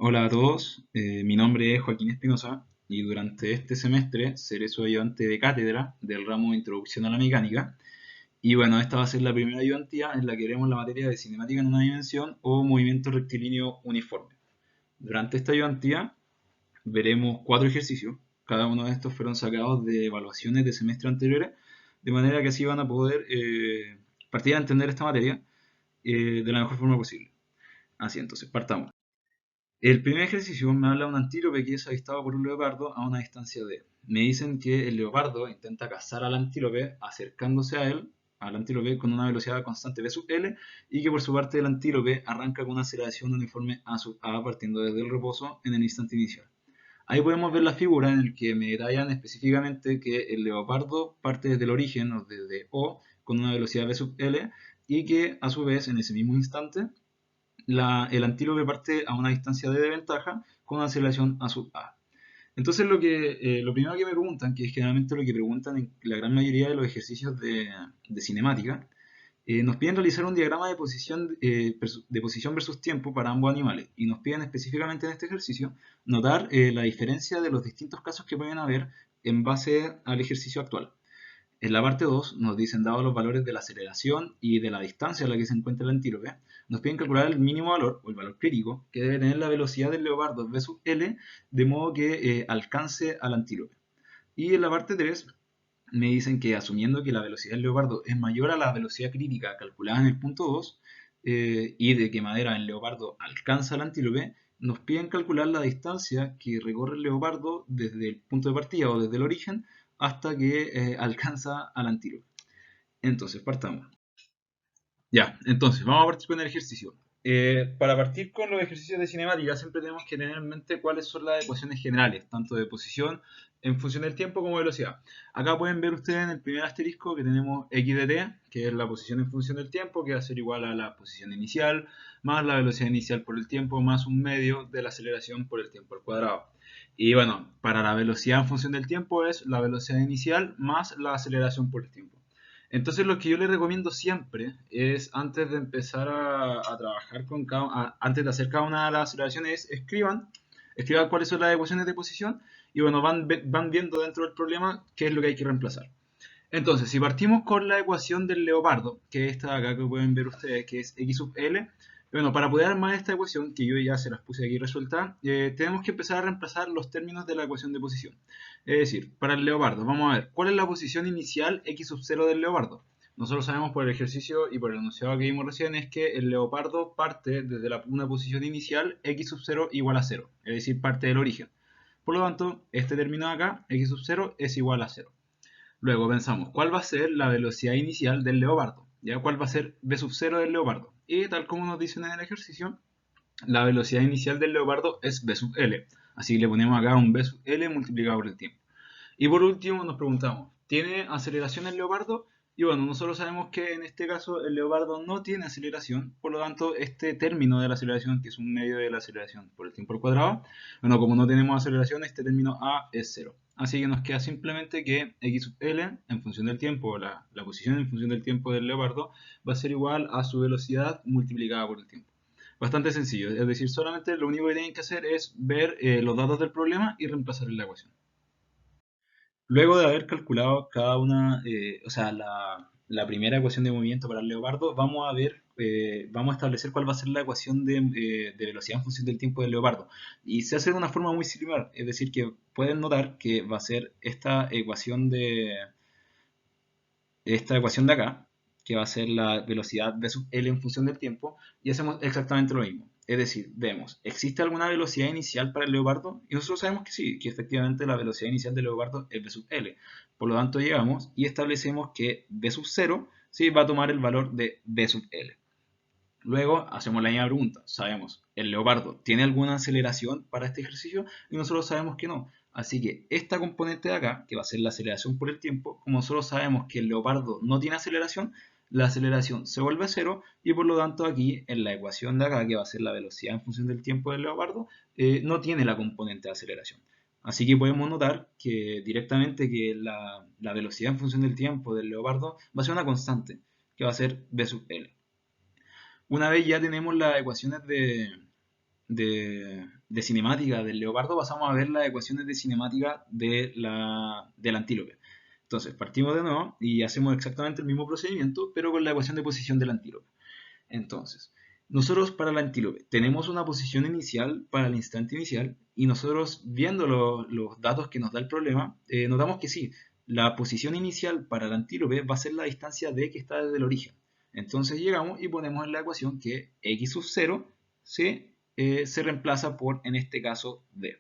Hola a todos, mi nombre es Joaquín Espinosa y durante este semestre seré su ayudante de cátedra del ramo de Introducción a la Mecánica. Y bueno, esta va a ser la primera ayudantía en la que veremos la materia de cinemática en una dimensión o movimiento rectilíneo uniforme. Durante esta ayudantía veremos 4 ejercicios, cada uno de estos fueron sacados de evaluaciones de semestre anteriores, de manera que así van a poder partir a entender esta materia de la mejor forma posible. Así entonces, partamos. El primer ejercicio me habla de un antílope que es avistado por un leopardo a una distancia de. Me dicen que el leopardo intenta cazar al antílope acercándose a él, al antílope con una velocidad constante v sub l, y que por su parte el antílope arranca con una aceleración uniforme a sub a partiendo desde el reposo en el instante inicial. Ahí podemos ver la figura en la que me detallan específicamente que el leopardo parte desde el origen o desde O con una velocidad v sub l y que a su vez en ese mismo instante el antílope parte a una distancia de ventaja con una aceleración a sub a. Entonces lo primero que me preguntan, que es generalmente lo que preguntan en la gran mayoría de los ejercicios de cinemática, nos piden realizar un diagrama de posición versus tiempo para ambos animales y nos piden específicamente en este ejercicio notar la diferencia de los distintos casos que pueden haber en base al ejercicio actual. En la parte 2 nos dicen, dados los valores de la aceleración y de la distancia a la que se encuentra el antílope, nos piden calcular el mínimo valor o el valor crítico que debe tener la velocidad del leopardo v sub L de modo que alcance al antílope. Y en la parte 3 me dicen que asumiendo que la velocidad del leopardo es mayor a la velocidad crítica calculada en el punto 2 y de qué manera el leopardo alcanza al antílope, nos piden calcular la distancia que recorre el leopardo desde el punto de partida o desde el origen hasta que alcanza al antílope. Entonces, partamos. Ya, entonces, vamos a partir con el ejercicio. Para partir con los ejercicios de cinemática, siempre tenemos que tener en mente cuáles son las ecuaciones generales, tanto de posición en función del tiempo como velocidad. Acá pueden ver ustedes en el primer asterisco que tenemos x de t, que es la posición en función del tiempo, que va a ser igual a la posición inicial, más la velocidad inicial por el tiempo, más un medio de la aceleración por el tiempo al cuadrado. Y bueno, para la velocidad en función del tiempo es la velocidad inicial más la aceleración por el tiempo. Entonces lo que yo les recomiendo siempre es antes de empezar a trabajar antes de hacer cada una de las aceleraciones, escriban cuáles son las ecuaciones de posición y bueno, van viendo dentro del problema qué es lo que hay que reemplazar. Entonces, si partimos con la ecuación del leopardo, que es esta de acá que pueden ver ustedes, que es x sub l, bueno, para poder armar esta ecuación, que yo ya se las puse aquí resuelta, tenemos que empezar a reemplazar los términos de la ecuación de posición. Es decir, para el leopardo, vamos a ver, ¿cuál es la posición inicial x sub 0 del leopardo? Nosotros sabemos por el ejercicio y por el enunciado que vimos recién es que el leopardo parte desde una posición inicial x sub 0 igual a 0, es decir, parte del origen. Por lo tanto, este término de acá, x sub 0, es igual a 0. Luego pensamos, ¿cuál va a ser la velocidad inicial del leopardo? ¿Ya? ¿Cuál va a ser v sub 0 del leopardo? Y tal como nos dicen en el ejercicio, la velocidad inicial del leopardo es v sub l. Así que le ponemos acá un v sub l multiplicado por el tiempo. Y por último nos preguntamos, ¿tiene aceleración el leopardo? Y bueno, nosotros sabemos que en este caso el leopardo no tiene aceleración, por lo tanto este término de la aceleración, que es un medio de la aceleración por el tiempo al cuadrado, bueno, como no tenemos aceleración, este término a es 0. Así que nos queda simplemente que x sub l en función del tiempo, la posición en función del tiempo del leopardo, va a ser igual a su velocidad multiplicada por el tiempo. Bastante sencillo, es decir, solamente lo único que tienen que hacer es ver los datos del problema y reemplazar en la ecuación. Luego de haber calculado cada una, o sea, la primera ecuación de movimiento para el leopardo, vamos a establecer cuál va a ser la ecuación de velocidad en función del tiempo del leopardo. Y se hace de una forma muy similar, es decir, que pueden notar que va a ser esta ecuación de acá, que va a ser la velocidad v sub L en función del tiempo, y hacemos exactamente lo mismo. Es decir, vemos, ¿existe alguna velocidad inicial para el leopardo? Y nosotros sabemos que sí, que efectivamente la velocidad inicial del leopardo es v sub L. Por lo tanto, llegamos y establecemos que v sub 0 sí, va a tomar el valor de v sub L. Luego hacemos la misma pregunta. Sabemos, ¿el leopardo tiene alguna aceleración para este ejercicio? Y nosotros sabemos que no. Así que esta componente de acá, que va a ser la aceleración por el tiempo, como nosotros sabemos que el leopardo no tiene aceleración, la aceleración se vuelve a cero y por lo tanto aquí en la ecuación de acá, que va a ser la velocidad en función del tiempo del leopardo, no tiene la componente de aceleración. Así que podemos notar que directamente que la velocidad en función del tiempo del leopardo va a ser una constante, que va a ser v sub L. Una vez ya tenemos las ecuaciones de cinemática del leopardo, pasamos a ver las ecuaciones de cinemática del antílope. Entonces, partimos de nuevo y hacemos exactamente el mismo procedimiento, pero con la ecuación de posición del antílope. Entonces, nosotros para el antílope tenemos una posición inicial para el instante inicial y nosotros viendo los datos que nos da el problema, notamos que sí, la posición inicial para el antílope va a ser la distancia d que está desde el origen. Entonces llegamos y ponemos en la ecuación que x sub 0 se reemplaza por, en este caso, d.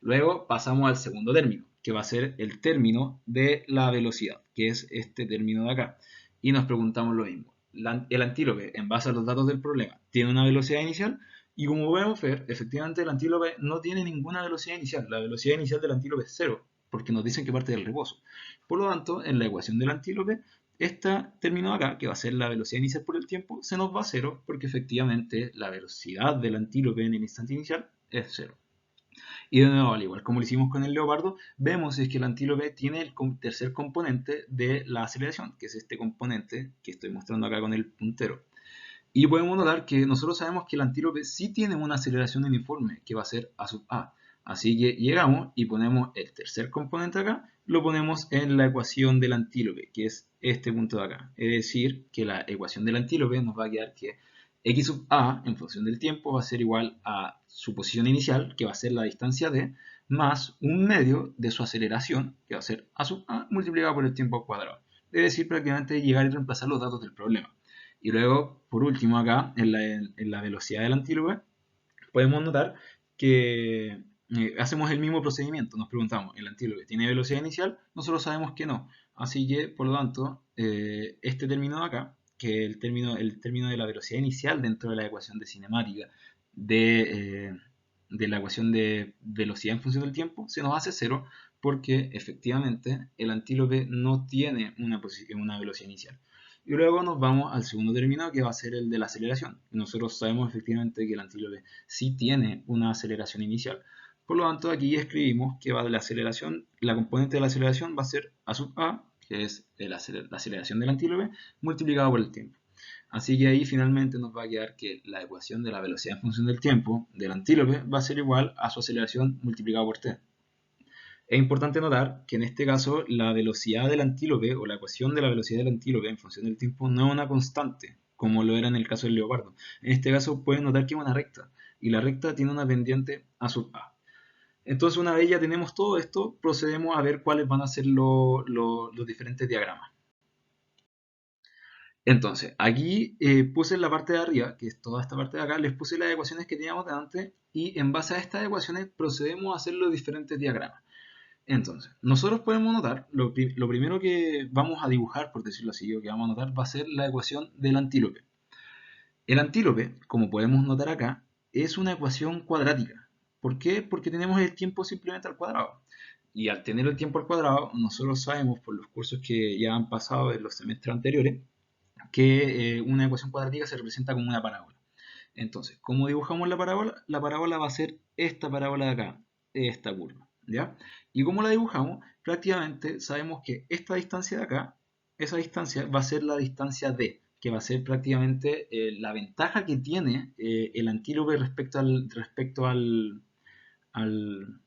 Luego pasamos al segundo término, que va a ser el término de la velocidad, que es este término de acá. Y nos preguntamos lo mismo. El antílope, en base a los datos del problema, tiene una velocidad inicial. Y como podemos ver, efectivamente el antílope no tiene ninguna velocidad inicial. La velocidad inicial del antílope es cero, porque nos dicen que parte del reposo. Por lo tanto, en la ecuación del antílope, este término de acá, que va a ser la velocidad inicial por el tiempo, se nos va a cero, porque efectivamente la velocidad del antílope en el instante inicial es cero. Y de nuevo, al igual como lo hicimos con el leopardo, vemos es que el antílope tiene el tercer componente de la aceleración, que es este componente que estoy mostrando acá con el puntero. Y podemos notar que nosotros sabemos que el antílope sí tiene una aceleración uniforme, que va a ser a sub a. Así que llegamos y ponemos el tercer componente acá, lo ponemos en la ecuación del antílope, que es este punto de acá. Es decir, que la ecuación del antílope nos va a quedar que x sub a en función del tiempo va a ser igual a su posición inicial, que va a ser la distancia d, más un medio de su aceleración, que va a ser a sub a multiplicado por el tiempo al cuadrado. Es decir, prácticamente llegar y reemplazar los datos del problema. Y luego, por último, acá, en la velocidad del antílope, podemos notar que hacemos el mismo procedimiento. Nos preguntamos, ¿el antílope tiene velocidad inicial? Nosotros sabemos que no. Así que, por lo tanto, este término de acá, que el término de la velocidad inicial dentro de la ecuación de cinemática de la ecuación de velocidad en función del tiempo, se nos hace cero porque efectivamente el antílope no tiene una velocidad inicial. Y luego nos vamos al segundo término, que va a ser el de la aceleración. Nosotros sabemos efectivamente que el antílope sí tiene una aceleración inicial. Por lo tanto, aquí escribimos que va de la aceleración, la componente de la aceleración va a ser a sub a, que es la aceleración del antílope, multiplicado por el tiempo. Así que ahí finalmente nos va a quedar que la ecuación de la velocidad en función del tiempo del antílope va a ser igual a su aceleración multiplicado por t. Es importante notar que en este caso la velocidad del antílope o la ecuación de la velocidad del antílope en función del tiempo no es una constante, como lo era en el caso del leopardo. En este caso pueden notar que es una recta, y la recta tiene una pendiente a sub a. Entonces una vez ya tenemos todo esto, procedemos a ver cuáles van a ser los diferentes diagramas. Entonces, aquí puse en la parte de arriba, que es toda esta parte de acá, les puse las ecuaciones que teníamos de antes, y en base a estas ecuaciones procedemos a hacer los diferentes diagramas. Entonces, nosotros podemos notar, lo primero que vamos a dibujar, por decirlo así, o que vamos a notar, va a ser la ecuación del antílope. El antílope, como podemos notar acá, es una ecuación cuadrática. ¿Por qué? Porque tenemos el tiempo simplemente al cuadrado. Y al tener el tiempo al cuadrado, nosotros sabemos por los cursos que ya han pasado en los semestres anteriores, que una ecuación cuadrática se representa como una parábola. Entonces, ¿cómo dibujamos la parábola? La parábola va a ser esta parábola de acá, esta curva, ¿ya? ¿Y cómo la dibujamos? Prácticamente sabemos que esta distancia de acá, esa distancia va a ser la distancia d, que va a ser prácticamente la ventaja que tiene el antílope al,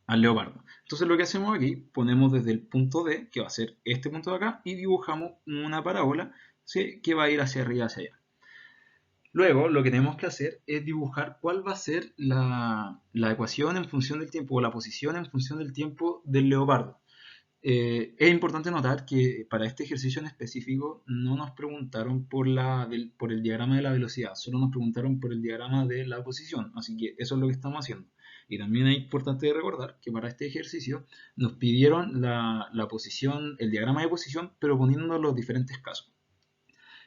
al leopardo. Entonces lo que hacemos aquí, ponemos desde el punto D, que va a ser este punto de acá, y dibujamos una parábola, ¿sí?, que va a ir hacia arriba, hacia allá. Luego lo que tenemos que hacer es dibujar cuál va a ser la ecuación en función del tiempo, o la posición en función del tiempo del leopardo. Es importante notar que para este ejercicio en específico no nos preguntaron por el diagrama de la velocidad, solo nos preguntaron por el diagrama de la posición, así que eso es lo que estamos haciendo. Y también es importante recordar que para este ejercicio nos pidieron la posición, el diagrama de posición, pero poniendo los diferentes casos.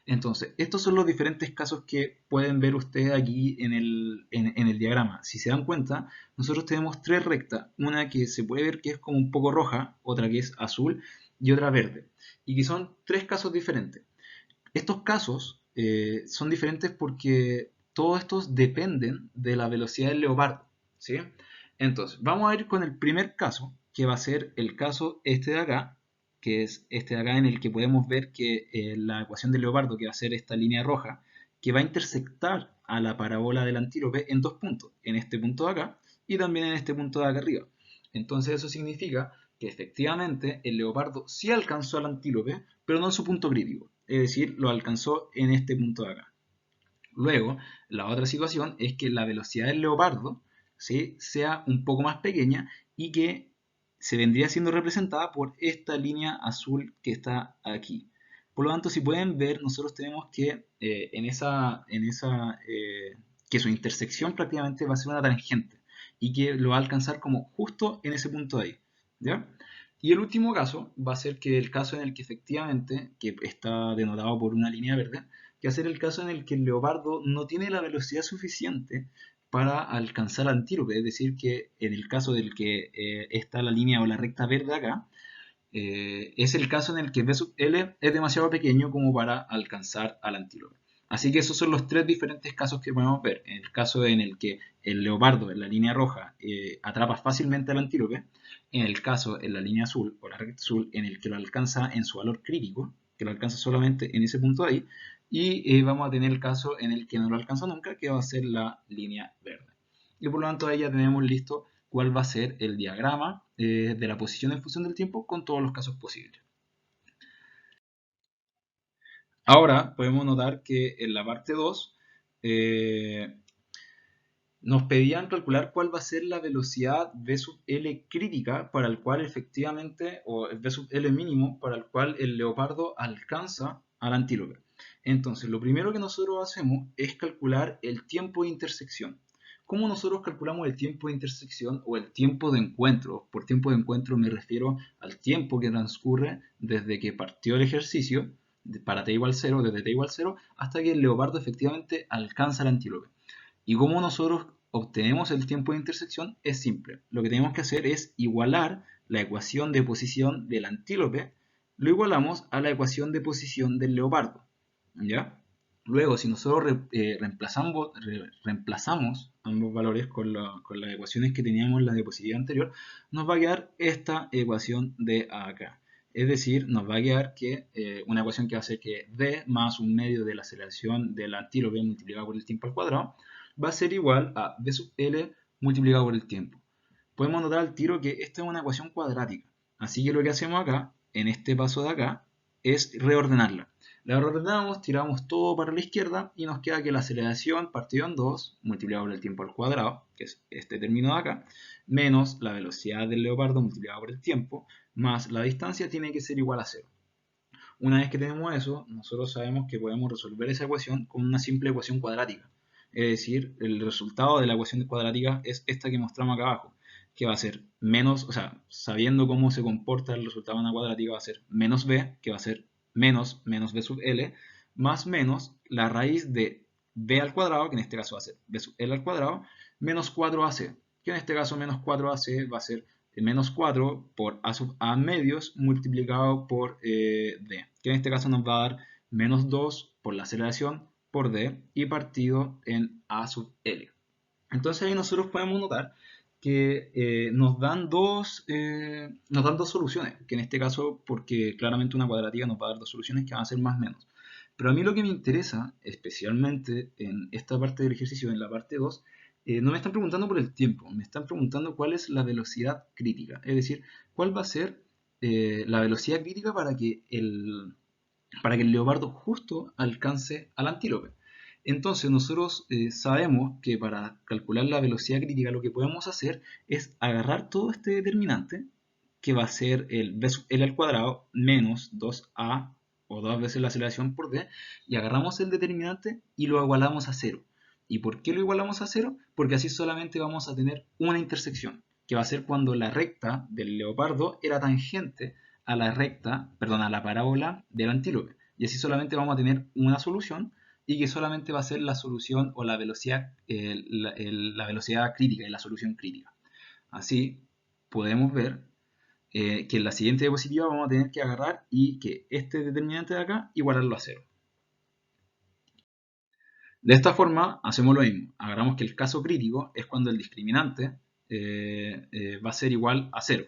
Entonces, estos son los diferentes casos que pueden ver ustedes aquí en el diagrama. Si se dan cuenta, nosotros tenemos tres rectas. Una que se puede ver que es como un poco roja, otra que es azul y otra verde. Y que son tres casos diferentes. Estos casos son diferentes porque todos estos dependen de la velocidad del leopardo, ¿sí? Entonces, vamos a ir con el primer caso, que va a ser el caso este de acá, que es este de acá en el que podemos ver que la ecuación del leopardo, que va a ser esta línea roja, que va a intersectar a la parábola del antílope en dos puntos, en este punto de acá y también en este punto de acá arriba. Entonces eso significa que efectivamente el leopardo sí alcanzó al antílope, pero no en su punto crítico, es decir, lo alcanzó en este punto de acá. Luego, la otra situación es que la velocidad del leopardo, ¿sí?, sea un poco más pequeña y que se vendría siendo representada por esta línea azul que está aquí. Por lo tanto, si pueden ver, nosotros tenemos que que su intersección prácticamente va a ser una tangente y que lo va a alcanzar como justo en ese punto de ahí, ¿ya? Y el último caso va a ser que el caso en el que efectivamente, que está denotado por una línea verde, que va a ser el caso en el que el leopardo no tiene la velocidad suficiente para alcanzar al antílope. Es decir, que en el caso del que está la línea o la recta verde acá, es el caso en el que V sub L es demasiado pequeño como para alcanzar al antílope. Así que esos son los tres diferentes casos que podemos ver. En el caso en el que el leopardo en la línea roja atrapa fácilmente al antílope, en el caso en la línea azul o la recta azul en el que lo alcanza en su valor crítico, que lo alcanza solamente en ese punto de ahí, y vamos a tener el caso en el que no lo alcanza nunca, que va a ser la línea verde. Y por lo tanto ahí ya tenemos listo cuál va a ser el diagrama de la posición en función del tiempo con todos los casos posibles. Ahora podemos notar que en la parte 2 nos pedían calcular cuál va a ser la velocidad V sub L crítica para el cual efectivamente, o V sub L mínimo, para el cual el leopardo alcanza al antílope. Entonces, lo primero que nosotros hacemos es calcular el tiempo de intersección. ¿Cómo nosotros calculamos el tiempo de intersección o el tiempo de encuentro? Por tiempo de encuentro me refiero al tiempo que transcurre desde que partió el ejercicio, para t igual 0, desde t igual 0, hasta que el leopardo efectivamente alcanza al antílope. Y cómo nosotros obtenemos el tiempo de intersección es simple. Lo que tenemos que hacer es igualar la ecuación de posición del antílope, lo igualamos a la ecuación de posición del leopardo, ¿ya? Luego, si nosotros reemplazamos ambos valores con las ecuaciones que teníamos en la diapositiva anterior, nos va a quedar esta ecuación de acá. Es decir, nos va a quedar que una ecuación que va a ser que d más un medio de la aceleración del antílope multiplicado por el tiempo al cuadrado va a ser igual a v sub L multiplicado por el tiempo. Podemos notar al tiro que esta es una ecuación cuadrática. Así que lo que hacemos acá, en este paso de acá, es reordenarla. La reordenamos, tiramos todo para la izquierda y nos queda que la aceleración partido en 2, multiplicado por el tiempo al cuadrado, que es este término de acá, menos la velocidad del leopardo multiplicado por el tiempo, más la distancia tiene que ser igual a 0. Una vez que tenemos eso, nosotros sabemos que podemos resolver esa ecuación con una simple ecuación cuadrática. Es decir, el resultado de la ecuación cuadrática es esta que mostramos acá abajo, que va a ser menos, o sea, sabiendo cómo se comporta el resultado de una cuadrática, va a ser menos b, que va a ser menos v sub l, más menos la raíz de b al cuadrado, que en este caso va a ser b sub l al cuadrado, menos 4ac, que en este caso menos 4ac va a ser menos 4 por a sub a medios multiplicado por d, que en este caso nos va a dar menos 2 por la aceleración por d y partido en a sub l. Entonces ahí nosotros podemos notar que nos dan dos soluciones, que en este caso, porque claramente una cuadratica nos va a dar dos soluciones que van a ser más o menos. Pero a mí lo que me interesa, especialmente en esta parte del ejercicio, en la parte 2, no me están preguntando por el tiempo, me están preguntando cuál es la velocidad crítica. Es decir, cuál va a ser la velocidad crítica para que el leopardo justo alcance al antílope. Entonces nosotros sabemos que para calcular la velocidad crítica lo que podemos hacer es agarrar todo este determinante, que va a ser el v sub l al cuadrado menos 2a o 2 veces la aceleración por d, y agarramos el determinante y lo igualamos a 0. ¿Y por qué lo igualamos a 0? Porque así solamente vamos a tener una intersección, que va a ser cuando la recta del leopardo era tangente a la a la parábola del antílope. Y así solamente vamos a tener una solución y que solamente va a ser la solución o la velocidad, la velocidad crítica y la solución crítica. Así podemos ver que en la siguiente diapositiva vamos a tener que agarrar y que este determinante de acá igualarlo a 0. De esta forma hacemos lo mismo. Agarramos que el caso crítico es cuando el discriminante va a ser igual a 0.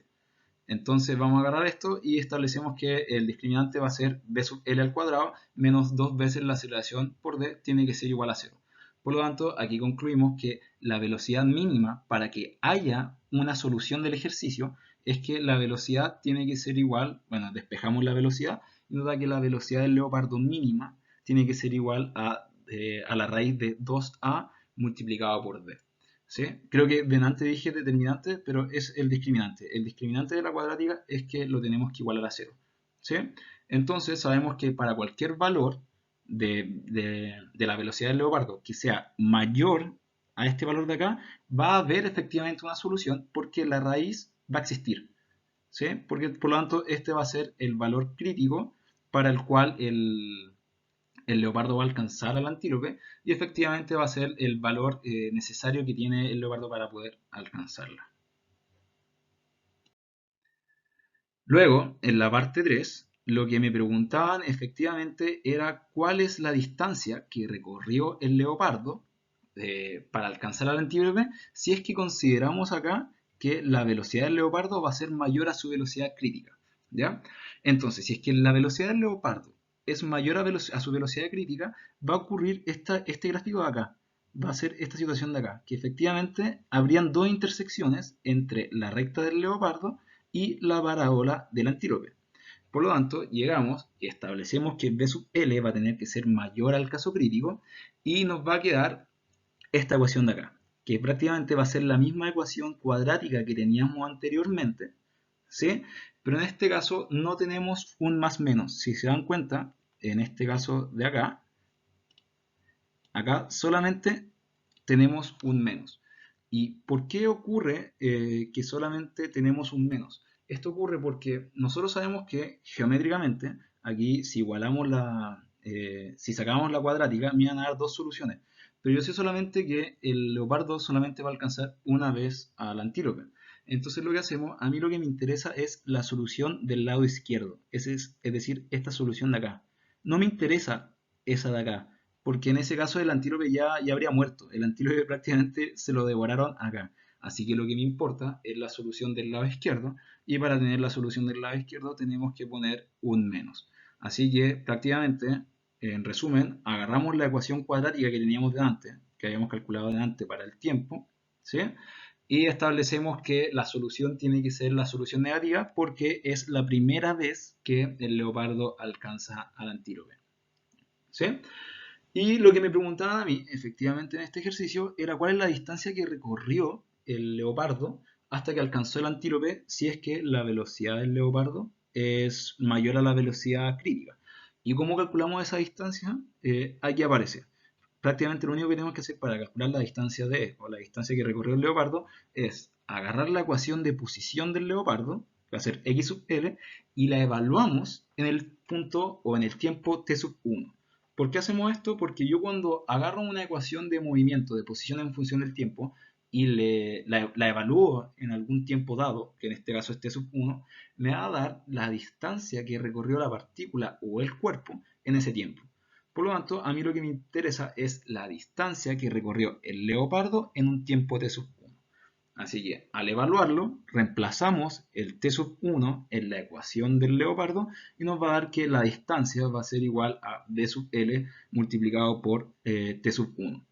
Entonces vamos a agarrar esto y establecemos que el discriminante va a ser b sub l al cuadrado menos 2 veces la aceleración por d tiene que ser igual a 0. Por lo tanto, aquí concluimos que la velocidad mínima para que haya una solución del ejercicio es que la velocidad tiene que ser igual, bueno, despejamos la velocidad y nos da que la velocidad del leopardo mínima tiene que ser igual a la raíz de 2a multiplicado por b. ¿Sí? Creo que delante dije determinante, pero es el discriminante. El discriminante de la cuadrática es que lo tenemos que igualar a 0. ¿Sí? Entonces sabemos que para cualquier valor de la velocidad del leopardo que sea mayor a este valor de acá, va a haber efectivamente una solución porque la raíz va a existir. ¿Sí? Porque por lo tanto este va a ser el valor crítico para el cual el leopardo va a alcanzar al antílope y efectivamente va a ser el valor necesario que tiene el leopardo para poder alcanzarla. Luego, en la parte 3, lo que me preguntaban efectivamente era cuál es la distancia que recorrió el leopardo para alcanzar al antílope si es que consideramos acá que la velocidad del leopardo va a ser mayor a su velocidad crítica. ¿Ya? Entonces, si es que la velocidad del leopardo es mayor a su velocidad crítica, va a ocurrir este gráfico de acá. Va a ser esta situación de acá, que efectivamente habrían dos intersecciones entre la recta del leopardo y la parábola del antílope. Por lo tanto, llegamos y establecemos que B sub L va a tener que ser mayor al caso crítico y nos va a quedar esta ecuación de acá, que prácticamente va a ser la misma ecuación cuadrática que teníamos anteriormente, ¿sí? Pero en este caso no tenemos un más menos. Si se dan cuenta, en este caso de acá solamente tenemos un menos. ¿Y por qué ocurre que solamente tenemos un menos? Esto ocurre porque nosotros sabemos que geométricamente, aquí si igualamos si sacamos la cuadrática, me van a dar dos soluciones. Pero yo sé solamente que el leopardo solamente va a alcanzar una vez al antílope. Entonces lo que hacemos, a mí lo que me interesa es la solución del lado izquierdo. Es decir, esta solución de acá. No me interesa esa de acá porque en ese caso el antílope ya habría muerto. El antílope prácticamente se lo devoraron acá. Así que lo que me importa es la solución del lado izquierdo, y para tener la solución del lado izquierdo tenemos que poner un menos. Así que prácticamente, en resumen, agarramos la ecuación cuadrática que teníamos delante, que habíamos calculado delante para el tiempo, ¿sí? Y establecemos que la solución tiene que ser la solución negativa porque es la primera vez que el leopardo alcanza al antílope. ¿Sí? Y lo que me preguntaban a mí, efectivamente, en este ejercicio, era cuál es la distancia que recorrió el leopardo hasta que alcanzó el antílope si es que la velocidad del leopardo es mayor a la velocidad crítica. ¿Y cómo calculamos esa distancia? Aquí aparece. Prácticamente lo único que tenemos que hacer para calcular la distancia de, o la distancia que recorrió el leopardo, es agarrar la ecuación de posición del leopardo, que va a ser x sub l, y la evaluamos en el punto o en el tiempo t sub 1. ¿Por qué hacemos esto? Porque yo cuando agarro una ecuación de movimiento, de posición en función del tiempo, y la evalúo en algún tiempo dado, que en este caso es t sub 1, me va a dar la distancia que recorrió la partícula o el cuerpo en ese tiempo. Por lo tanto, a mí lo que me interesa es la distancia que recorrió el leopardo en un tiempo t sub 1. Así que al evaluarlo, reemplazamos el t sub 1 en la ecuación del leopardo y nos va a dar que la distancia va a ser igual a d sub l multiplicado por t sub 1.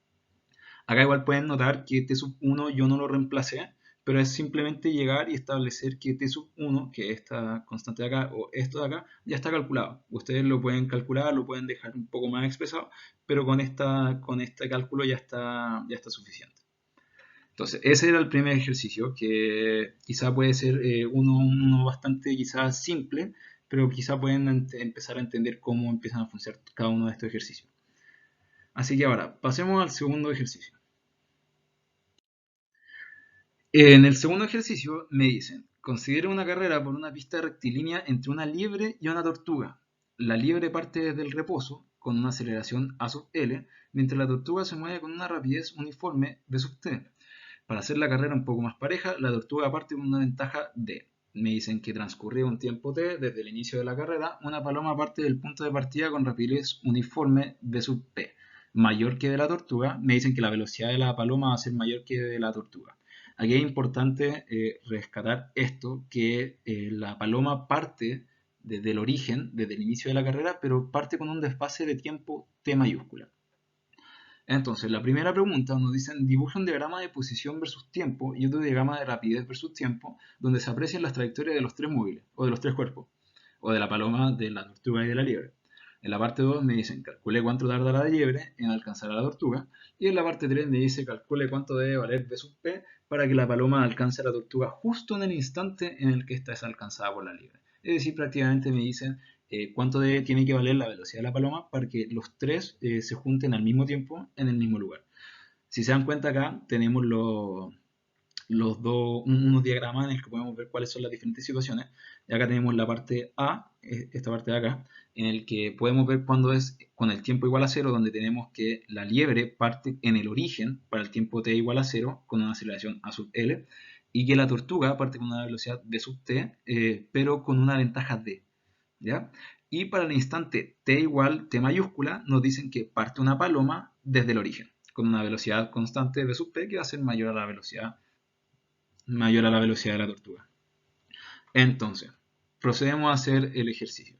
Acá igual pueden notar que t sub 1 yo no lo reemplacé, pero es simplemente llegar y establecer que t sub 1, que esta constante de acá o esto de acá, ya está calculado. Ustedes lo pueden calcular, lo pueden dejar un poco más expresado, pero con este cálculo ya está suficiente. Entonces, ese era el primer ejercicio, que quizá puede ser uno bastante quizás simple, pero quizá pueden empezar a entender cómo empiezan a funcionar cada uno de estos ejercicios. Así que ahora, pasemos al segundo ejercicio. En el segundo ejercicio me dicen, considera una carrera por una pista rectilínea entre una liebre y una tortuga. La liebre parte desde el reposo con una aceleración a sub L, mientras la tortuga se mueve con una rapidez uniforme v sub T. Para hacer la carrera un poco más pareja, la tortuga parte con una ventaja D. Me dicen que transcurrido un tiempo T desde el inicio de la carrera, una paloma parte del punto de partida con rapidez uniforme v sub P, mayor que de la tortuga. Me dicen que la velocidad de la paloma va a ser mayor que de la tortuga. Aquí es importante rescatar esto, que la paloma parte desde el origen, desde el inicio de la carrera, pero parte con un desfase de tiempo T mayúscula. Entonces, la primera pregunta nos dicen, dibuja un diagrama de posición versus tiempo y otro diagrama de rapidez versus tiempo, donde se aprecian las trayectorias de los tres móviles, o de los tres cuerpos, o de la paloma, de la tortuga y de la liebre. En la parte 2 me dicen, calcule cuánto tarda la liebre en alcanzar a la tortuga, y en la parte 3 me dice, calcule cuánto debe valer B sub P para que la paloma alcance a la tortuga justo en el instante en el que ésta es alcanzada por la liebre. Es decir, prácticamente me dicen cuánto tiene que valer la velocidad de la paloma para que los tres se junten al mismo tiempo en el mismo lugar. Si se dan cuenta acá, tenemos unos diagramas en el que podemos ver cuáles son las diferentes situaciones. Y acá tenemos la parte A, esta parte de acá, en el que podemos ver cuándo es con el tiempo igual a 0, donde tenemos que la liebre parte en el origen para el tiempo t igual a 0, con una aceleración a sub L, y que la tortuga parte con una velocidad v sub t, pero con una ventaja d. ¿Ya? Y para el instante t igual t mayúscula, nos dicen que parte una paloma desde el origen, con una velocidad constante v sub p que va a ser mayor a la velocidad de la tortuga. Entonces, procedemos a hacer el ejercicio.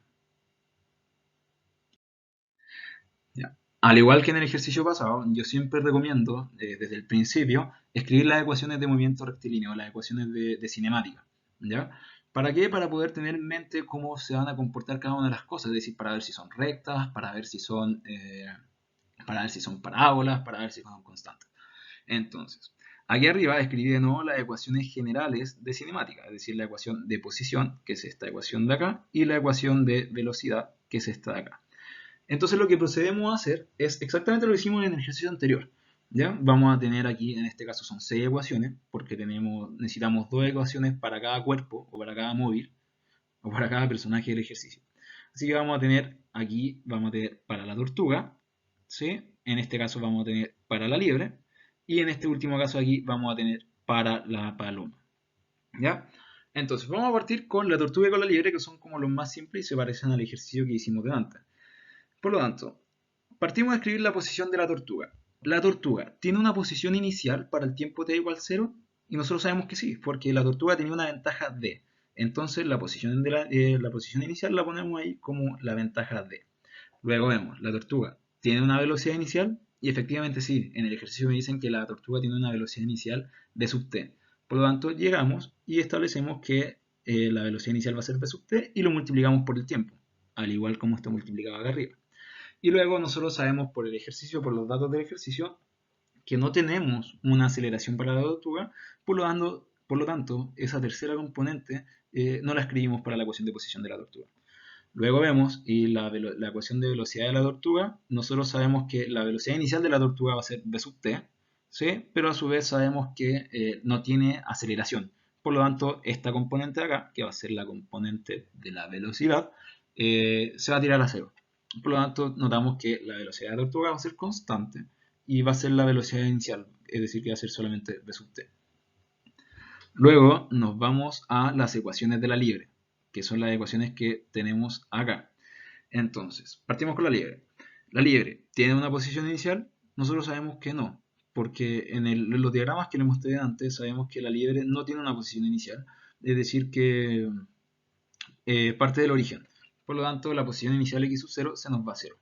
¿Ya? Al igual que en el ejercicio pasado, yo siempre recomiendo, desde el principio, escribir las ecuaciones de movimiento rectilíneo, las ecuaciones de cinemática. ¿Ya? ¿Para qué? Para poder tener en mente cómo se van a comportar cada una de las cosas, es decir, para ver si son rectas, para ver si son parábolas, para ver si son constantes. Entonces, aquí arriba escribí de nuevo las ecuaciones generales de cinemática, es decir, la ecuación de posición, que es esta ecuación de acá, y la ecuación de velocidad, que es esta de acá. Entonces lo que procedemos a hacer es exactamente lo que hicimos en el ejercicio anterior. ¿Ya? Vamos a tener aquí, en este caso son 6 ecuaciones, porque necesitamos 2 ecuaciones para cada cuerpo, o para cada móvil, o para cada personaje del ejercicio. Así que vamos a tener para la tortuga, ¿sí? En este caso vamos a tener para la liebre, y en este último caso aquí vamos a tener para la paloma. ¿Ya? Entonces, vamos a partir con la tortuga y con la liebre, que son como los más simples y se parecen al ejercicio que hicimos de antes. Por lo tanto, partimos a escribir la posición de la tortuga. La tortuga tiene una posición inicial para el tiempo t igual 0, y nosotros sabemos que sí, porque la tortuga tenía una ventaja d. Entonces la posición inicial la ponemos ahí como la ventaja d. Luego vemos, la tortuga tiene una velocidad inicial, y efectivamente sí, en el ejercicio me dicen que la tortuga tiene una velocidad inicial de sub t. Por lo tanto, llegamos y establecemos que la velocidad inicial va a ser v sub t y lo multiplicamos por el tiempo, al igual como está multiplicado acá arriba. Y luego nosotros sabemos por el ejercicio, por los datos del ejercicio, que no tenemos una aceleración para la tortuga, por lo tanto, esa tercera componente no la escribimos para la ecuación de posición de la tortuga. Luego vemos, y la ecuación de velocidad de la tortuga, nosotros sabemos que la velocidad inicial de la tortuga va a ser v sub t, ¿sí? Pero a su vez sabemos que no tiene aceleración. Por lo tanto, esta componente de acá, que va a ser la componente de la velocidad, se va a tirar a cero. Por lo tanto, notamos que la velocidad de la tortuga va a ser constante y va a ser la velocidad inicial, es decir, que va a ser solamente v sub t. Luego nos vamos a las ecuaciones de la liebre, que son las ecuaciones que tenemos acá. Entonces, partimos con la liebre. La liebre tiene una posición inicial, nosotros sabemos que no, porque en los diagramas que le mostré antes sabemos que la liebre no tiene una posición inicial, es decir que parte del origen. Por lo tanto, la posición inicial x sub 0 se nos va a 0.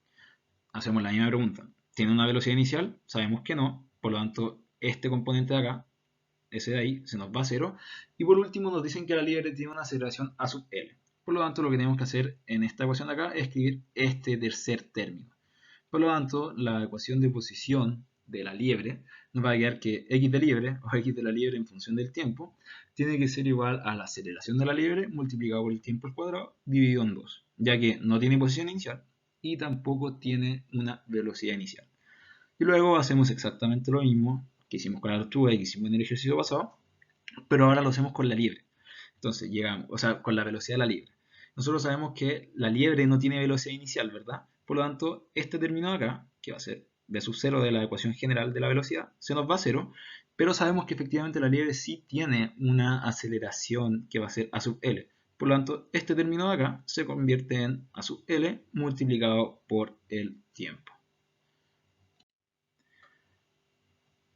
Hacemos la misma pregunta. ¿Tiene una velocidad inicial? Sabemos que no, por lo tanto, este componente de acá, ese de ahí, se nos va a 0. Y por último nos dicen que la liebre tiene una aceleración a sub L. Por lo tanto, lo que tenemos que hacer en esta ecuación de acá es escribir este tercer término. Por lo tanto, la ecuación de posición de la liebre nos va a quedar que x de liebre, o x de la liebre en función del tiempo, tiene que ser igual a la aceleración de la liebre multiplicado por el tiempo al cuadrado dividido en 2, ya que no tiene posición inicial y tampoco tiene una velocidad inicial. Y luego hacemos exactamente lo mismo que hicimos con la tortuga y que hicimos en el ejercicio pasado, pero ahora lo hacemos con la liebre. Entonces llegamos, o sea, con la velocidad de la liebre. Nosotros sabemos que la liebre no tiene velocidad inicial, ¿verdad? Por lo tanto, este término de acá, que va a ser v sub 0 de la ecuación general de la velocidad, se nos va a 0, pero sabemos que efectivamente la liebre sí tiene una aceleración que va a ser a sub L. Por lo tanto, este término de acá se convierte en a sub L multiplicado por el tiempo.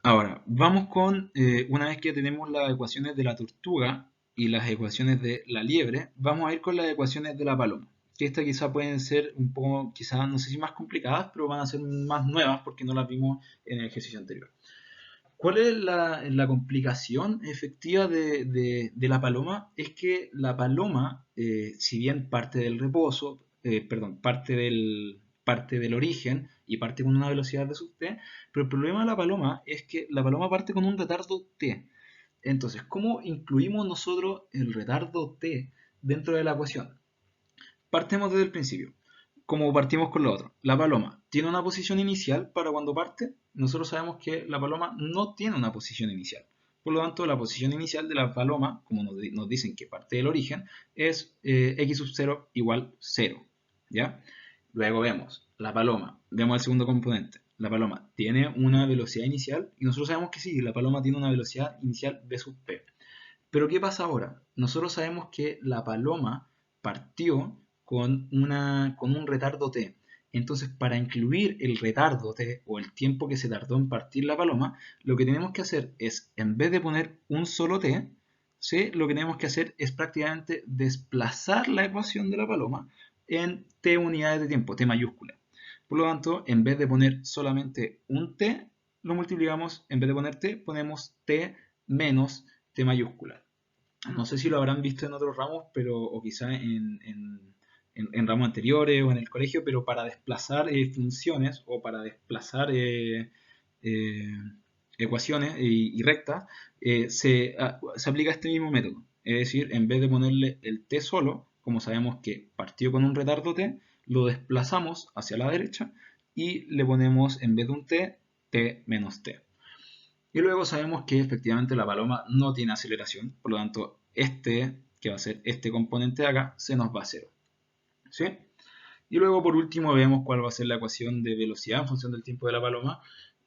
Ahora, vamos con, una vez que tenemos las ecuaciones de la tortuga y las ecuaciones de la liebre, vamos a ir con las ecuaciones de la paloma. que estas quizá pueden ser un poco, quizá no sé si más complicadas, pero van a ser más nuevas porque no las vimos en el ejercicio anterior. ¿Cuál es la complicación efectiva de la paloma? Es que la paloma, si bien parte del reposo, perdón, parte del origen y parte con una velocidad de sub t, pero el problema de la paloma es que la paloma parte con un retardo t. Entonces, ¿cómo incluimos nosotros el retardo t dentro de la ecuación? Partemos desde el principio, como partimos con lo otro. La paloma tiene una posición inicial para cuando parte. Nosotros sabemos que la paloma no tiene una posición inicial. Por lo tanto, la posición inicial de la paloma, como nos dicen que parte del origen, es x sub 0 igual 0. ¿Ya? Luego vemos la paloma, vemos el segundo componente. La paloma tiene una velocidad inicial y nosotros sabemos que sí, la paloma tiene una velocidad inicial v sub p. Pero ¿qué pasa ahora? Nosotros sabemos que la paloma partió con un retardo t. Entonces, para incluir el retardo t o el tiempo que se tardó en partir la paloma, lo que tenemos que hacer es, en vez de poner un solo t, ¿sí? Lo que tenemos que hacer es prácticamente desplazar la ecuación de la paloma en t unidades de tiempo, t mayúscula. Por lo tanto, en vez de poner solamente un t, lo multiplicamos, en vez de poner t, ponemos t menos t mayúscula. No sé si lo habrán visto en otros ramos, pero, o quizá en ramos anteriores o en el colegio, pero para desplazar funciones o para desplazar eh, ecuaciones y rectas, se aplica este mismo método. Es decir, en vez de ponerle el t solo, como sabemos que partió con un retardo t, lo desplazamos hacia la derecha y le ponemos en vez de un t, t menos t. Y luego sabemos que efectivamente la paloma no tiene aceleración, por lo tanto, que va a ser este componente de acá, se nos va a cero. ¿Sí? Y luego por último vemos cuál va a ser la ecuación de velocidad en función del tiempo de la paloma.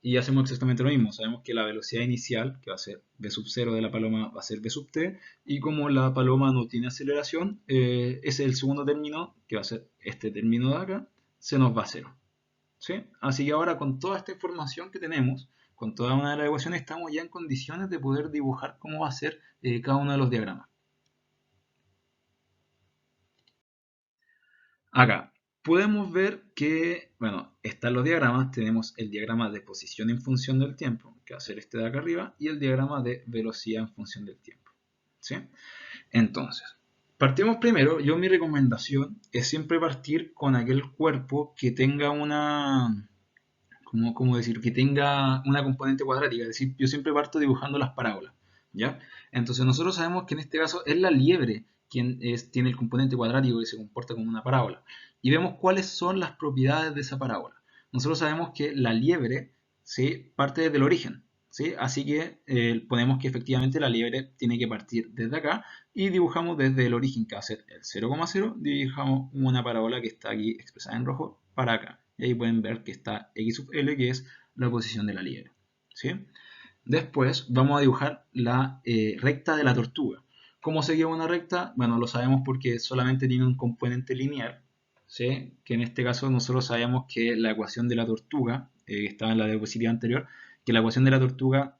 Y hacemos exactamente lo mismo. Sabemos que la velocidad inicial, que va a ser v sub 0 de la paloma, va a ser v sub t. Y como la paloma no tiene aceleración, ese es el segundo término, que va a ser este término de acá, se nos va a cero. ¿Sí? Así que ahora con toda esta información que tenemos, con toda una de las ecuaciones, estamos ya en condiciones de poder dibujar cómo va a ser cada uno de los diagramas. Acá podemos ver que, bueno, están los diagramas. Tenemos el diagrama de posición en función del tiempo, que va a ser este de acá arriba, y el diagrama de velocidad en función del tiempo. ¿Sí? Entonces, partimos primero. Mi recomendación es siempre partir con aquel cuerpo que tenga una, ¿cómo decir? Que tenga una componente cuadrática. Es decir, yo siempre parto dibujando las parábolas, ¿ya? Entonces nosotros sabemos que en este caso es la liebre quien tiene el componente cuadrático que se comporta como una parábola. Y vemos cuáles son las propiedades de esa parábola. Nosotros sabemos que la liebre, ¿sí?, parte desde el origen, ¿sí? Así que ponemos que efectivamente la liebre tiene que partir desde acá y dibujamos desde el origen, que va a ser el 0,0, dibujamos una parábola que está aquí expresada en rojo para acá. Y ahí pueden ver que está x sub l, que es la posición de la liebre. ¿Sí? Después vamos a dibujar la recta de la tortuga. ¿Cómo se lleva una recta? Bueno, lo sabemos porque solamente tiene un componente lineal, ¿sí? Que en este caso nosotros sabemos que la ecuación de la tortuga, que estaba en la diapositiva anterior, que la ecuación de la tortuga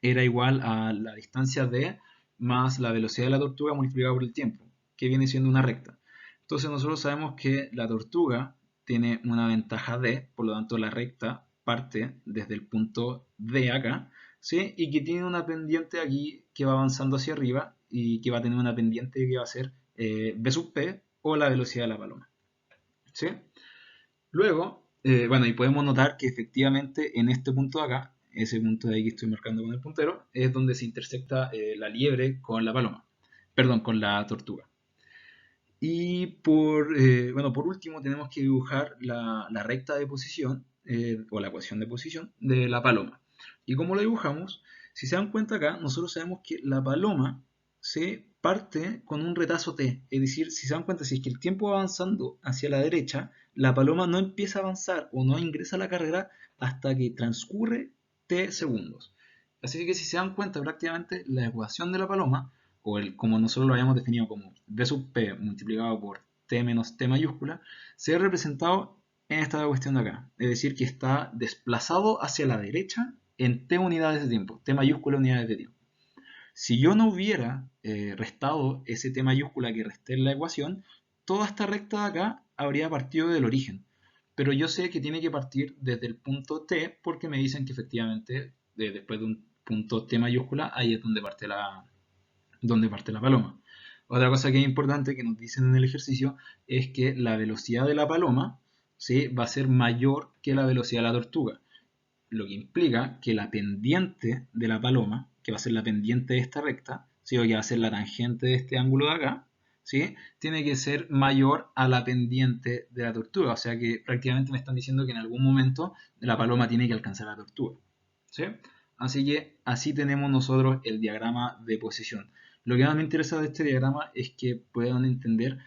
era igual a la distancia d más la velocidad de la tortuga multiplicada por el tiempo, que viene siendo una recta. Entonces nosotros sabemos que la tortuga tiene una ventaja d, por lo tanto la recta parte desde el punto D acá, ¿sí? Y que tiene una pendiente aquí que va avanzando hacia arriba y que va a tener una pendiente que va a ser v sub p o la velocidad de la paloma. ¿Sí? Luego, bueno, y podemos notar que efectivamente en este punto de acá, ese punto de ahí que estoy marcando con el puntero, es donde se intersecta la liebre con la paloma, perdón, con la tortuga. Y bueno, por último tenemos que dibujar la recta de posición, o la ecuación de posición de la paloma. ¿Y cómo lo dibujamos? Si se dan cuenta acá, nosotros sabemos que la paloma se parte con un retazo t. Es decir, si se dan cuenta, si es que el tiempo va avanzando hacia la derecha, la paloma no empieza a avanzar o no ingresa a la carrera hasta que transcurre t segundos. Así que si se dan cuenta, prácticamente la ecuación de la paloma, o como nosotros lo habíamos definido como v sub p multiplicado por t menos t mayúscula, se ve representado en esta cuestión de acá. Es decir, que está desplazado hacia la derecha en t unidades de tiempo, t mayúscula unidades de tiempo. Si yo no hubiera restado ese t mayúscula que resté en la ecuación, toda esta recta de acá habría partido del origen. Pero yo sé que tiene que partir desde el punto T porque me dicen que efectivamente después de un punto T mayúscula ahí es donde parte la paloma. Otra cosa que es importante que nos dicen en el ejercicio es que la velocidad de la paloma, ¿sí?, va a ser mayor que la velocidad de la tortuga, lo que implica que la pendiente de la paloma, que va a ser la pendiente de esta recta, ¿sí?, o que va a ser la tangente de este ángulo de acá, ¿sí?, tiene que ser mayor a la pendiente de la tortuga. O sea que prácticamente me están diciendo que en algún momento la paloma tiene que alcanzar a la tortuga, ¿sí? Así que así tenemos nosotros el diagrama de posición. Lo que más me interesa de este diagrama es que puedan entender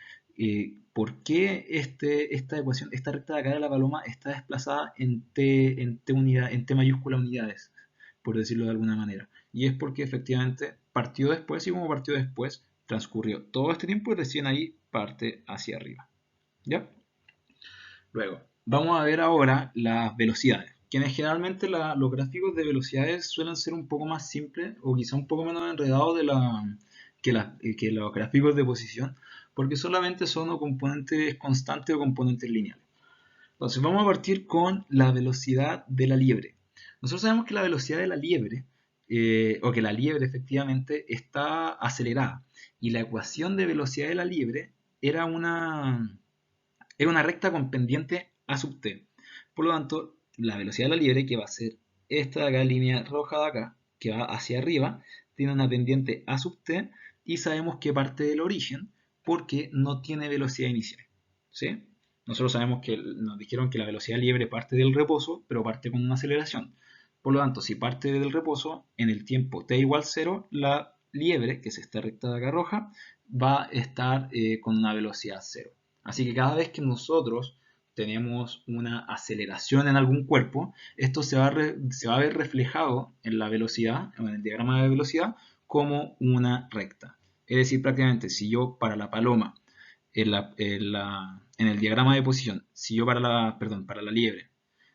por qué esta ecuación, esta recta de acá de la paloma está desplazada en T mayúscula unidades, por decirlo de alguna manera. Y es porque efectivamente partió después, y como partió después, transcurrió todo este tiempo y recién ahí parte hacia arriba. ¿Ya? Luego, vamos a ver ahora las velocidades. Quienes generalmente los gráficos de velocidades suelen ser un poco más simples o quizá un poco menos enredados que los gráficos de posición, porque solamente son o componentes constantes o componentes lineales. Entonces vamos a partir con la velocidad de la liebre. Nosotros sabemos que la velocidad de la liebre, o que la liebre efectivamente está acelerada, y la ecuación de velocidad de la liebre era una recta con pendiente a sub t. Por lo tanto, la velocidad de la liebre, que va a ser esta de acá, línea roja de acá, que va hacia arriba, tiene una pendiente a sub t y sabemos que parte del origen porque no tiene velocidad inicial. ¿Sí? Nosotros sabemos que nos dijeron que la velocidad liebre parte del reposo, pero parte con una aceleración. Por lo tanto, si parte del reposo, en el tiempo t igual 0, la liebre, que es esta recta de acá roja, va a estar con una velocidad 0. Así que cada vez que nosotros tenemos una aceleración en algún cuerpo, esto se va a ver reflejado en la velocidad, en el diagrama de velocidad, como una recta. Es decir, prácticamente si yo para la paloma, en el diagrama de posición, si yo para la liebre,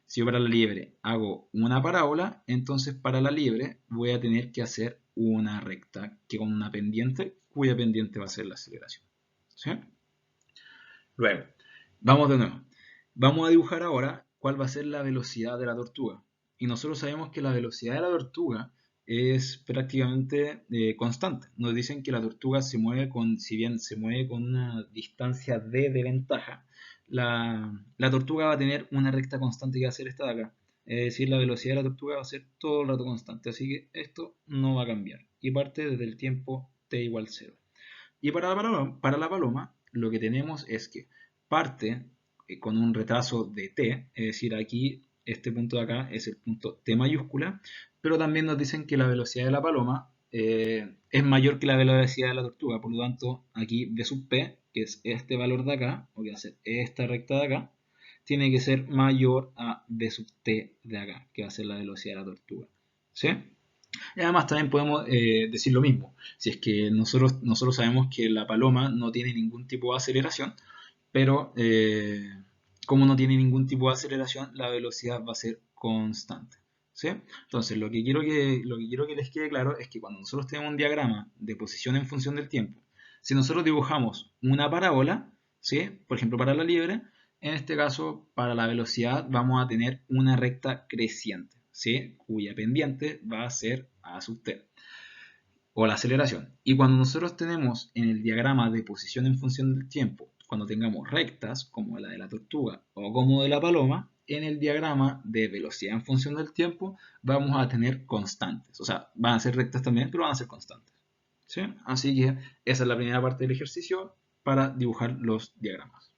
si yo para la liebre hago una parábola, entonces para la liebre voy a tener que hacer una recta que con una pendiente, cuya pendiente va a ser la aceleración. ¿Sí? Luego, vamos de nuevo. Vamos a dibujar ahora cuál va a ser la velocidad de la tortuga. Y nosotros sabemos que la velocidad de la tortuga es prácticamente constante. Nos dicen que la tortuga se mueve si bien se mueve con una distancia d de ventaja, la tortuga va a tener una recta constante que va a ser esta de acá. Es decir, la velocidad de la tortuga va a ser todo el rato constante. Así que esto no va a cambiar. Y parte desde el tiempo t igual 0. Y para la paloma, lo que tenemos es que parte con un retraso de t, es decir, aquí este punto de acá es el punto t mayúscula, pero también nos dicen que la velocidad de la paloma es mayor que la velocidad de la tortuga, por lo tanto, aquí v sub p, que es este valor de acá, o que va a ser esta recta de acá, tiene que ser mayor a v sub t de acá, que va a ser la velocidad de la tortuga. ¿Sí? Y además también podemos decir lo mismo. Si es que nosotros sabemos que la paloma no tiene ningún tipo de aceleración, pero como no tiene ningún tipo de aceleración, la velocidad va a ser constante. ¿Sí? Entonces, lo que quiero que les quede claro es que cuando nosotros tenemos un diagrama de posición en función del tiempo, si nosotros dibujamos una parábola, ¿sí?, por ejemplo para la liebre, en este caso para la velocidad vamos a tener una recta creciente, ¿sí?, cuya pendiente va a ser a sub t, o la aceleración. Y cuando nosotros tenemos en el diagrama de posición en función del tiempo, cuando tengamos rectas, como la de la tortuga o como de la paloma, en el diagrama de velocidad en función del tiempo vamos a tener constantes. O sea, van a ser rectas también, pero van a ser constantes. ¿Sí? Así que esa es la primera parte del ejercicio para dibujar los diagramas.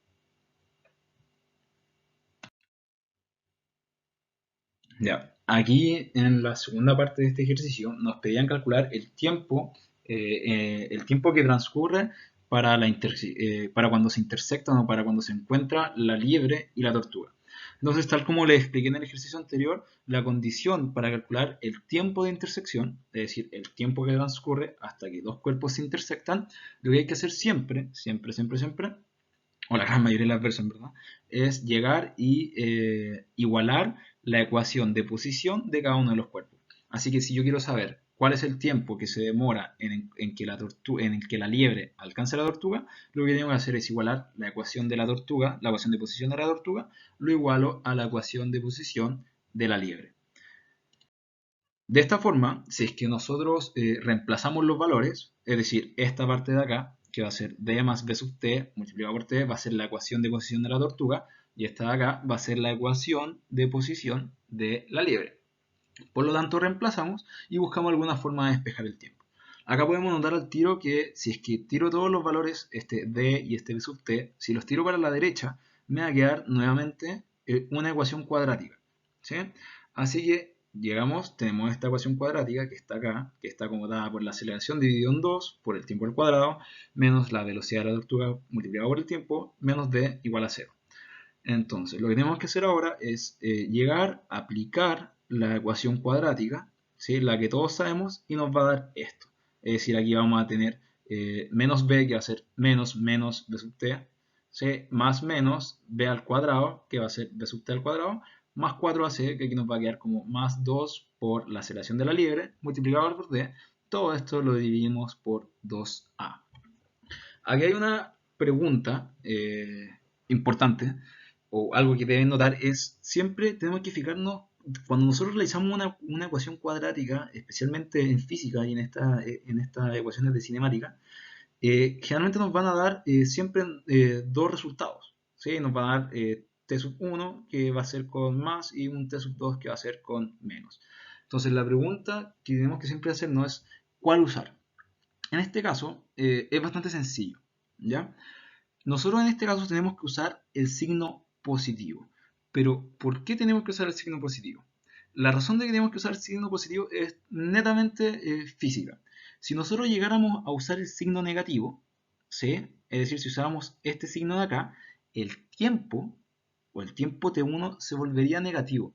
Ya, aquí en la segunda parte de este ejercicio nos pedían calcular el tiempo que transcurre para cuando se intersectan o para cuando se encuentra la liebre y la tortuga. Entonces, tal como les expliqué en el ejercicio anterior, la condición para calcular el tiempo de intersección, es decir, el tiempo que transcurre hasta que dos cuerpos se intersectan, lo que hay que hacer siempre, siempre, siempre, siempre, o la gran mayoría de las veces, en verdad, es llegar y igualar la ecuación de posición de cada uno de los cuerpos. Así que si yo quiero saber cuál es el tiempo que se demora en que la liebre alcance a la tortuga, lo que tengo que hacer es igualar la ecuación de la tortuga, la ecuación de posición de la tortuga, lo igualo a la ecuación de posición de la liebre. De esta forma, si es que nosotros reemplazamos los valores, es decir, esta parte de acá, que va a ser d más b sub t multiplicado por t, va a ser la ecuación de posición de la tortuga, y esta de acá va a ser la ecuación de posición de la liebre. Por lo tanto, reemplazamos y buscamos alguna forma de despejar el tiempo. Acá podemos notar al tiro que si es que tiro todos los valores, este d y este b sub t, si los tiro para la derecha, me va a quedar nuevamente una ecuación cuadrática, ¿sí? Así que llegamos, tenemos esta ecuación cuadrática que está acá, que está acomodada por la aceleración dividido en 2 por el tiempo al cuadrado, menos la velocidad de la tortuga multiplicado por el tiempo, menos d igual a 0. Entonces, lo que tenemos que hacer ahora es llegar a aplicar la ecuación cuadrática, ¿sí? La que todos sabemos, y nos va a dar esto. Es decir, aquí vamos a tener menos b, que va a ser menos menos b sub t, ¿sí? Más menos b al cuadrado, que va a ser b sub t al cuadrado, más 4ac, que aquí nos va a quedar como más 2 por la aceleración de la liebre, multiplicado por d. Todo esto lo dividimos por 2a. Aquí hay una pregunta importante, o algo que deben notar, es siempre tenemos que fijarnos, cuando nosotros realizamos una ecuación cuadrática, especialmente en física y en estas ecuaciones de cinemática, generalmente nos van a dar siempre dos resultados, ¿sí? Nos va a dar t sub 1 que va a ser con más y un t sub 2 que va a ser con menos. Entonces la pregunta que tenemos que siempre hacernos es ¿cuál usar? En este caso es bastante sencillo, ¿ya? Nosotros en este caso tenemos que usar el signo positivo. Pero, ¿por qué tenemos que usar el signo positivo? La razón de que tenemos que usar el signo positivo es netamente física. Si nosotros llegáramos a usar el signo negativo, ¿sí? Es decir, si usáramos este signo de acá, el tiempo, o el tiempo t1, se volvería negativo.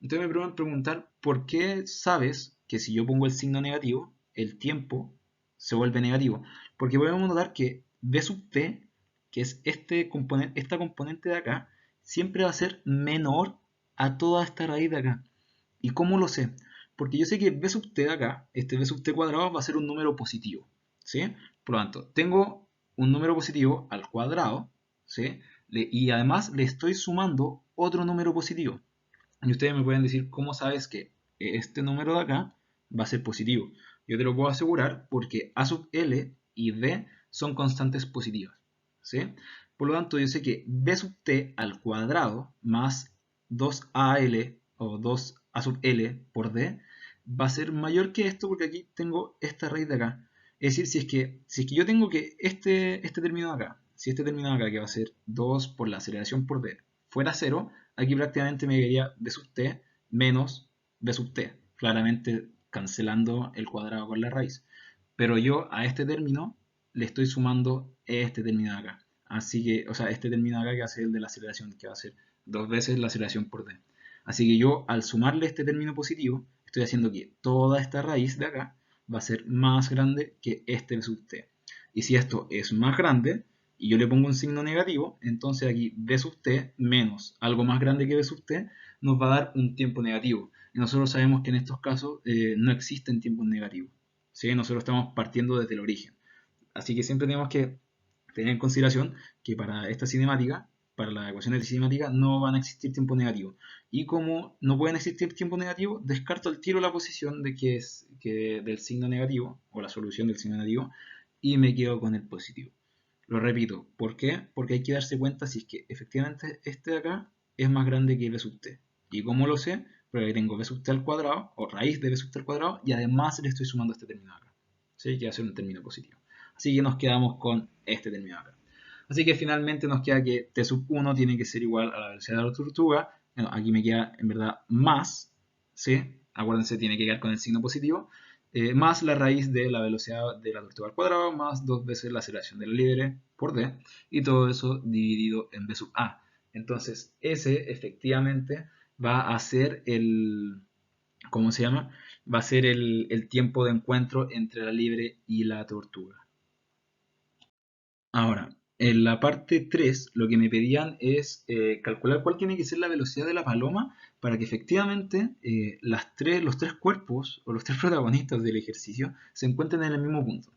Entonces me pueden preguntar, ¿por qué sabes que si yo pongo el signo negativo, el tiempo se vuelve negativo? Porque podemos notar que b sub t, que es esta componente de acá, siempre va a ser menor a toda esta raíz de acá. ¿Y cómo lo sé? Porque yo sé que b sub t de acá, este b sub t cuadrado, va a ser un número positivo, ¿sí? Por lo tanto, tengo un número positivo al cuadrado, ¿sí? Y además le estoy sumando otro número positivo. Y ustedes me pueden decir, ¿cómo sabes que este número de acá va a ser positivo? Yo te lo puedo asegurar porque a sub l y d son constantes positivas, ¿sí? Por lo tanto, yo sé que b sub t al cuadrado más 2al o 2a sub l por d va a ser mayor que esto porque aquí tengo esta raíz de acá. Es decir, si es que yo tengo que este término de acá, si este término de acá que va a ser 2 por la aceleración por d fuera 0, aquí prácticamente me quedaría b sub t menos b sub t, claramente cancelando el cuadrado con la raíz. Pero yo a este término le estoy sumando este término de acá. Así que, o sea, este término de acá que va a ser el de la aceleración, que va a ser 2 veces la aceleración por d. Así que yo al sumarle este término positivo, estoy haciendo que toda esta raíz de acá va a ser más grande que este b sub t. Y si esto es más grande, y yo le pongo un signo negativo, entonces aquí b sub t menos algo más grande que b sub t nos va a dar un tiempo negativo. Y nosotros sabemos que en estos casos no existen tiempos negativos, ¿sí? Nosotros estamos partiendo desde el origen. Así que siempre tenemos que tener en consideración que para esta cinemática, para las ecuaciones de cinemática, no van a existir tiempos negativos. Y como no pueden existir tiempos negativos, descarto al tiro la posición de del signo negativo, o la solución del signo negativo, y me quedo con el positivo. Lo repito, ¿por qué? Porque hay que darse cuenta si es que efectivamente este de acá es más grande que b sub t. ¿Y cómo lo sé? Porque tengo b sub t al cuadrado, o raíz de b sub t al cuadrado, y además le estoy sumando este término de acá. ¿Sí? Que va a ser un término positivo. Así que nos quedamos con este término de acá. Así que finalmente nos queda que t sub 1 tiene que ser igual a la velocidad de la tortuga. Bueno, aquí me queda en verdad más, ¿sí? Acuérdense, tiene que quedar con el signo positivo. Más la raíz de la velocidad de la tortuga al cuadrado, más 2 veces la aceleración de la liebre por d, y todo eso dividido en b sub a. Entonces, ese efectivamente va a ser ¿cómo se llama? Va a ser el tiempo de encuentro entre la liebre y la tortuga. Ahora, En la parte 3 lo que me pedían es calcular cuál tiene que ser la velocidad de la paloma para que efectivamente los tres cuerpos o los tres protagonistas del ejercicio se encuentren en el mismo punto.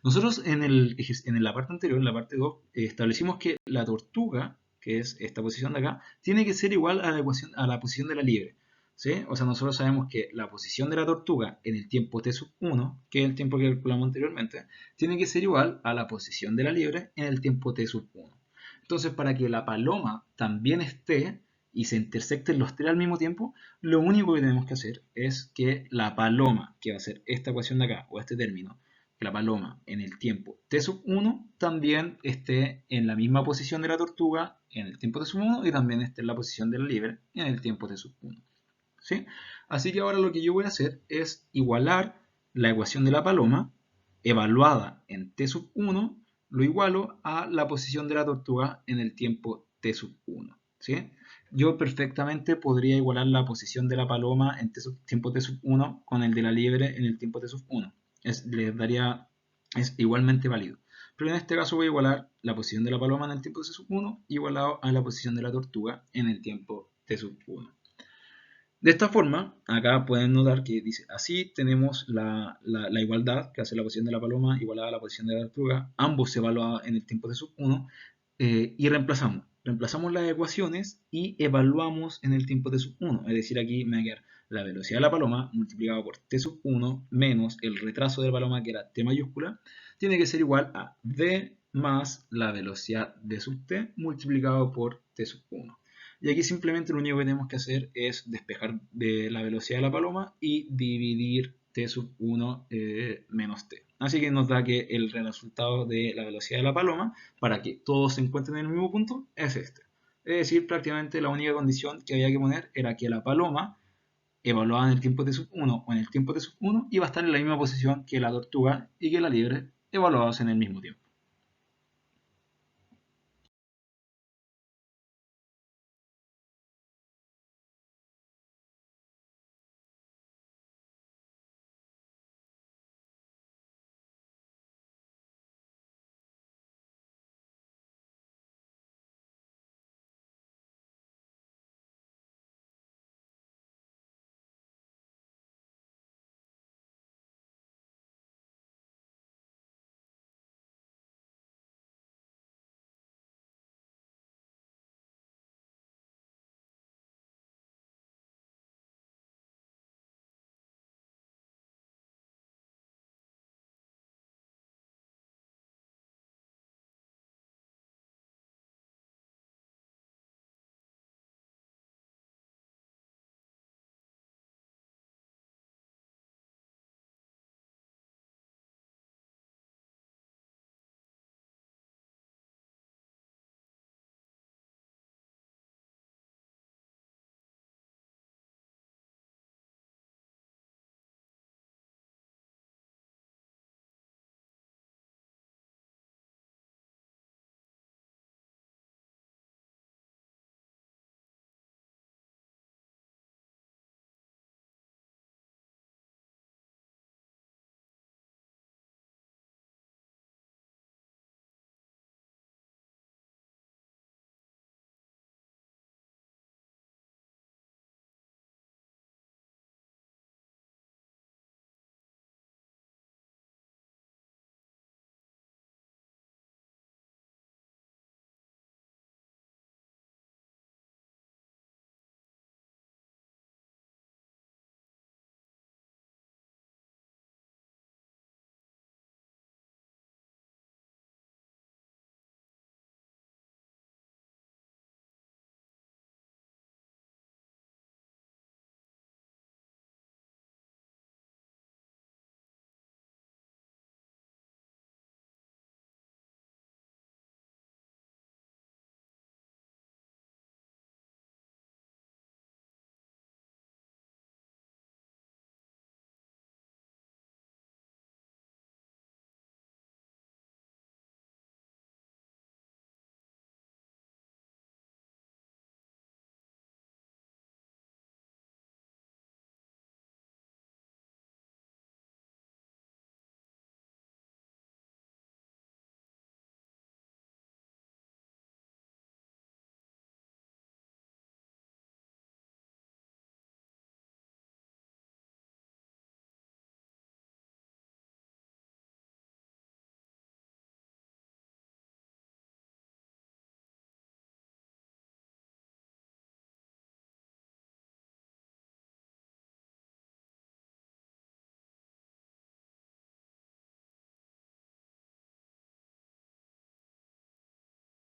Nosotros en la parte anterior, en la parte 2, establecimos que la tortuga, que es esta posición de acá, tiene que ser igual a a la posición de la liebre. ¿Sí? O sea, nosotros sabemos que la posición de la tortuga en el tiempo t sub 1, que es el tiempo que calculamos anteriormente, tiene que ser igual a la posición de la liebre en el tiempo t sub 1. Entonces, para que la paloma también esté y se intersecten los tres al mismo tiempo, lo único que tenemos que hacer es que la paloma, que va a ser esta ecuación de acá, o este término, que la paloma en el tiempo t sub 1 también esté en la misma posición de la tortuga en el tiempo t sub 1 y también esté en la posición de la liebre en el tiempo t sub 1. ¿Sí? Así que ahora lo que yo voy a hacer es igualar la ecuación de la paloma evaluada en t sub 1, lo igualo a la posición de la tortuga en el tiempo t sub 1. ¿Sí? Yo perfectamente podría igualar la posición de la paloma en tiempo t sub 1 con el de la liebre en el tiempo t sub 1. Es igualmente válido. Pero en este caso voy a igualar la posición de la paloma en el tiempo t sub 1 igualado a la posición de la tortuga en el tiempo t sub 1. De esta forma, acá pueden notar que dice, así tenemos la igualdad, que hace la posición de la paloma igualada a la posición de la tortuga, ambos se evalúan en el tiempo t sub 1, y reemplazamos. Reemplazamos las ecuaciones y evaluamos en el tiempo t sub 1. Es decir, aquí me va a quedar la velocidad de la paloma multiplicado por t sub 1 menos el retraso de la paloma, que era t mayúscula, tiene que ser igual a v más la velocidad de sub t multiplicado por t sub 1. Y aquí simplemente lo único que tenemos que hacer es despejar de la velocidad de la paloma y dividir t sub 1 menos t. Así que nos da que el resultado de la velocidad de la paloma, para que todos se encuentren en el mismo punto, es este. Es decir, prácticamente la única condición que había que poner era que la paloma, evaluada en el tiempo t sub 1 o en el tiempo t sub 1, iba a estar en la misma posición que la tortuga y que la liebre, evaluados en el mismo tiempo.